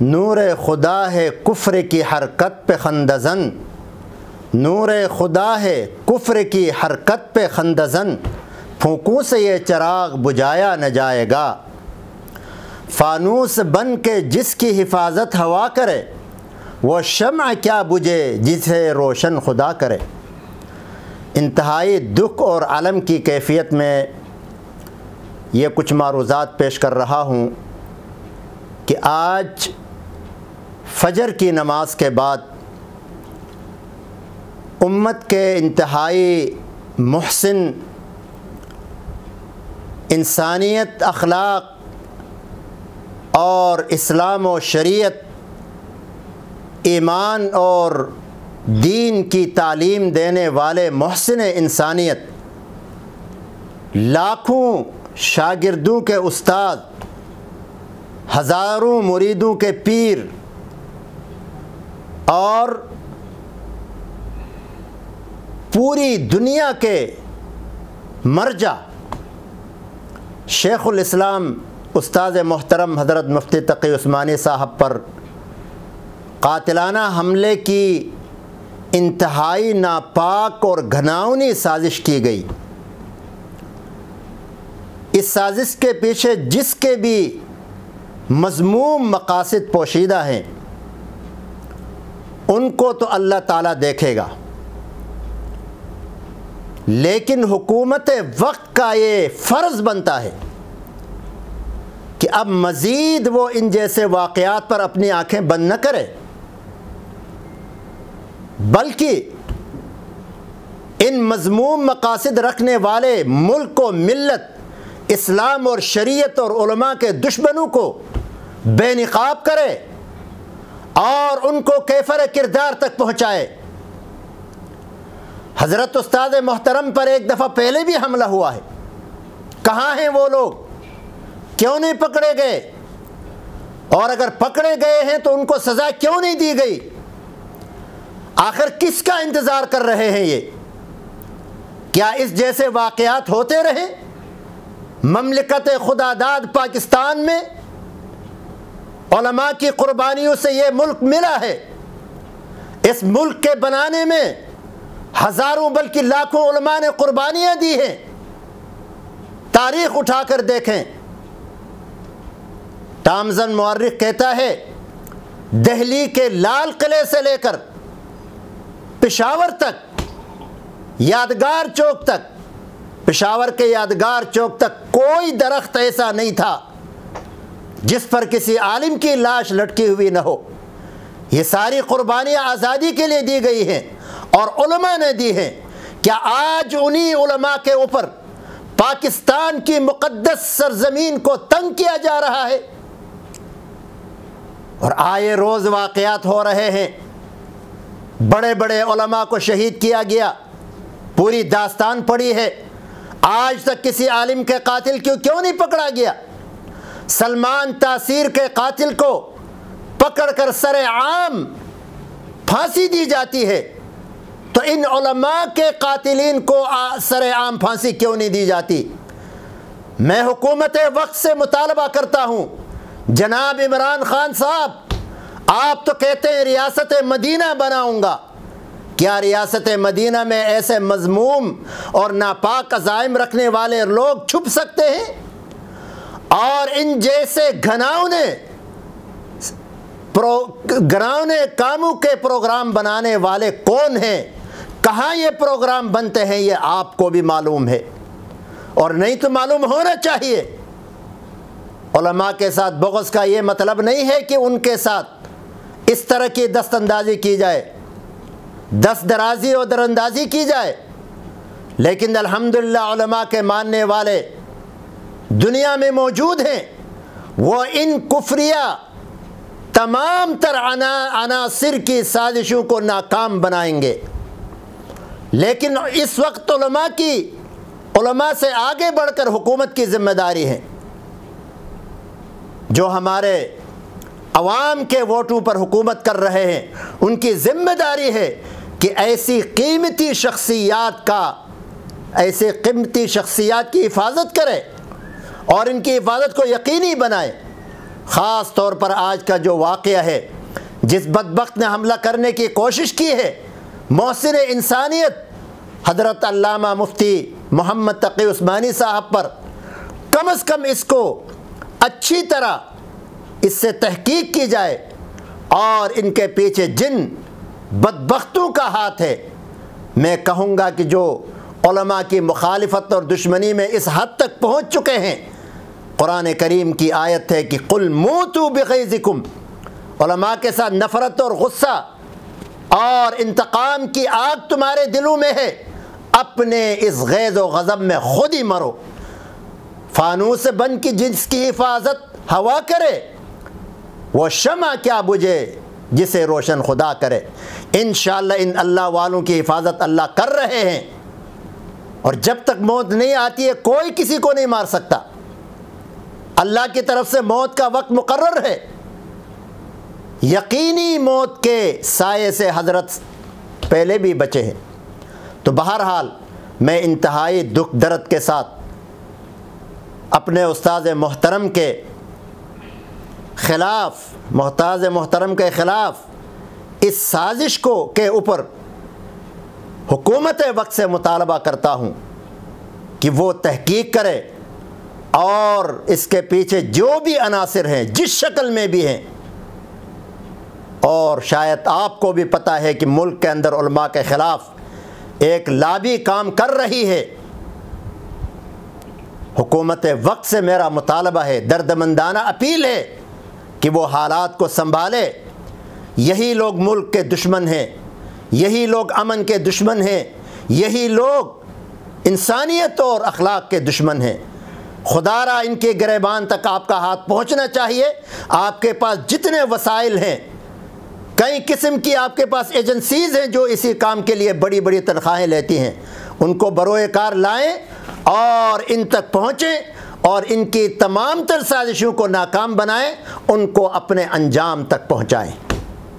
نور خدا ہے کفر کی حرکت پہ خندزن، نور خدا ہے کفر کی حرکت پہ خندزن، پھونکوں سے یہ چراغ بجھایا نہ جائے گا، فانوس بن کے جس کی حفاظت ہوا کرے، وہ شمع کیا بجھے جسے روشن خدا کرے۔ انتہائی دکھ اور علم کی کیفیت میں یہ کچھ معروضات پیش کر رہا ہوں کہ آج فجر کی نماز کے بعد امت کے انتہائی محسن، انسانیت، اخلاق اور اسلام و شریعت، ایمان اور دین کی تعلیم دینے والے محسن انسانیت، لاکھوں شاگردوں کے استاد، ہزاروں مریدوں کے پیر اور پوری دنیا کے مرجع شیخ الاسلام استاد محترم حضرت مفتی تقی عثمانی صاحب پر قاتلانہ حملے کی انتہائی ناپاک اور گھناؤنی سازش کی گئی۔ اس سازش کے پیچھے جس کے بھی مذموم مقاصد پوشیدہ ہیں ان کو تو اللہ تعالیٰ دیکھے گا، لیکن حکومت وقت کا یہ فرض بنتا ہے کہ اب مزید وہ ان جیسے واقعات پر اپنی آنکھیں بند نہ کرے، بلکہ ان مذموم مقاصد رکھنے والے ملک و ملت، اسلام اور شریعت اور علماء کے دشمنوں کو بے نقاب کرے اور ان کو کیفر کردار تک پہنچائے۔ حضرت استاد محترم پر ایک دفعہ پہلے بھی حملہ ہوا ہے، کہاں ہیں وہ لوگ؟ کیوں نہیں پکڑے گئے؟ اور اگر پکڑے گئے ہیں تو ان کو سزا کیوں نہیں دی گئی؟ آخر کس کا انتظار کر رہے ہیں یہ؟ کیا اس جیسے واقعات ہوتے رہے؟ مملکت خداداد پاکستان میں علماء کی قربانیوں سے یہ ملک ملا ہے۔ اس ملک کے بنانے میں ہزاروں بلکہ لاکھوں علماء نے قربانیاں دی ہیں۔ تاریخ اٹھا کر دیکھیں، تامزن مورخ کہتا ہے دہلی کے لال قلعے سے لے کر پشاور تک، یادگار چوک تک، پشاور کے یادگار چوک تک کوئی درخت ایسا نہیں تھا جس پر کسی عالم کی لاش لٹکی ہوئی نہ ہو۔ یہ ساری قربانیاں آزادی کے لیے دی گئی ہیں اور علماء نے دی ہیں۔ کیا آج انہی علماء کے اوپر پاکستان کی مقدس سرزمین کو تنگ کیا جا رہا ہے؟ اور آئے روز واقعات ہو رہے ہیں، بڑے بڑے علماء کو شہید کیا گیا، پوری داستان پڑی ہے۔ آج تک کسی عالم کے قاتل کیوں نہیں پکڑا گیا؟ سلمان تاثیر کے قاتل کو پکڑ کر سر عام پھانسی دی جاتی ہے، تو ان علماء کے قاتلین کو سر عام پھانسی کیوں نہیں دی جاتی؟ میں حکومت وقت سے مطالبہ کرتا ہوں، جناب عمران خان صاحب، آپ تو کہتے ہیں ریاست مدینہ بناؤں گا، کیا ریاست مدینہ میں ایسے مذموم اور ناپاک عزائم رکھنے والے لوگ چھپ سکتے ہیں؟ اور ان جیسے گھناؤنے کاموں کے پروگرام بنانے والے کون ہیں؟ کہاں یہ پروگرام بنتے ہیں یہ آپ کو بھی معلوم ہے، اور نہیں تو معلوم ہونا چاہیے۔ علماء کے ساتھ بغض کا یہ مطلب نہیں ہے کہ ان کے ساتھ اس طرح کی دست اندازی کی جائے، دست درازی اور دراندازی کی جائے، لیکن الحمدللہ علماء کے ماننے والے دنیا میں موجود ہیں، وہ ان کفریہ تمام تر عناصر کی سازشوں کو ناکام بنائیں گے۔ لیکن اس وقت علماء سے آگے بڑھ کر حکومت کی ذمہ داری ہے، جو ہمارے عوام کے ووٹوں پر حکومت کر رہے ہیں، ان کی ذمہ داری ہے کہ ایسی قیمتی شخصیات کی حفاظت کرے اور ان کی حفاظت کو یقینی بنائے۔ خاص طور پر آج کا جو واقعہ ہے، جس بدبخت نے حملہ کرنے کی کوشش کی ہے محسن انسانیت حضرت علامہ مفتی محمد تقی عثمانی صاحب پر، کم از کم اس کو اچھی طرح اس سے تحقیق کی جائے، اور ان کے پیچھے جن بدبختوں کا ہاتھ ہے، میں کہوں گا کہ جو علماء کی مخالفت اور دشمنی میں اس حد تک پہنچ چکے ہیں، قرآن کریم کی آیت ہے کہ قل موتوا بغیظکم، علماء کے ساتھ نفرت اور غصہ اور انتقام کی آگ تمہارے دلوں میں ہے، اپنے اس غیظ و غضب میں خود ہی مرو۔ فانوس بن کی جس کی حفاظت ہوا کرے، وہ شمع کیا بجھے جسے روشن خدا کرے۔ انشاءاللہ ان اللہ والوں کی حفاظت اللہ کر رہے ہیں، اور جب تک موت نہیں آتی ہے کوئی کسی کو نہیں مار سکتا۔ اللہ کی طرف سے موت کا وقت مقرر ہے، یقینی موت کے سائے سے حضرت پہلے بھی بچے ہیں۔ تو بہرحال میں انتہائی دکھ درد کے ساتھ اپنے استاذ محترم کے خلاف، محتاج محترم کے خلاف اس سازش کے اوپر حکومت وقت سے مطالبہ کرتا ہوں کہ وہ تحقیق کرے، اور اس کے پیچھے جو بھی عناصر ہیں جس شکل میں بھی ہیں، اور شاید آپ کو بھی پتہ ہے کہ ملک کے اندر علماء کے خلاف ایک لابی کام کر رہی ہے، حکومت وقت سے میرا مطالبہ ہے، دردمندانہ اپیل ہے کہ وہ حالات کو سنبھالے۔ یہی لوگ ملک کے دشمن ہیں، یہی لوگ امن کے دشمن ہیں، یہی لوگ انسانیت اور اخلاق کے دشمن ہیں۔ خدا را ان کے گریبان تک آپ کا ہاتھ پہنچنا چاہیے۔ آپ کے پاس جتنے وسائل ہیں، کئی قسم کی آپ کے پاس ایجنسیز ہیں جو اسی کام کے لیے بڑی بڑی تنخواہیں لیتی ہیں، ان کو بروئے کار لائیں اور ان تک پہنچیں، اور ان کی تمام تر سازشوں کو ناکام بنائیں، ان کو اپنے انجام تک پہنچائیں۔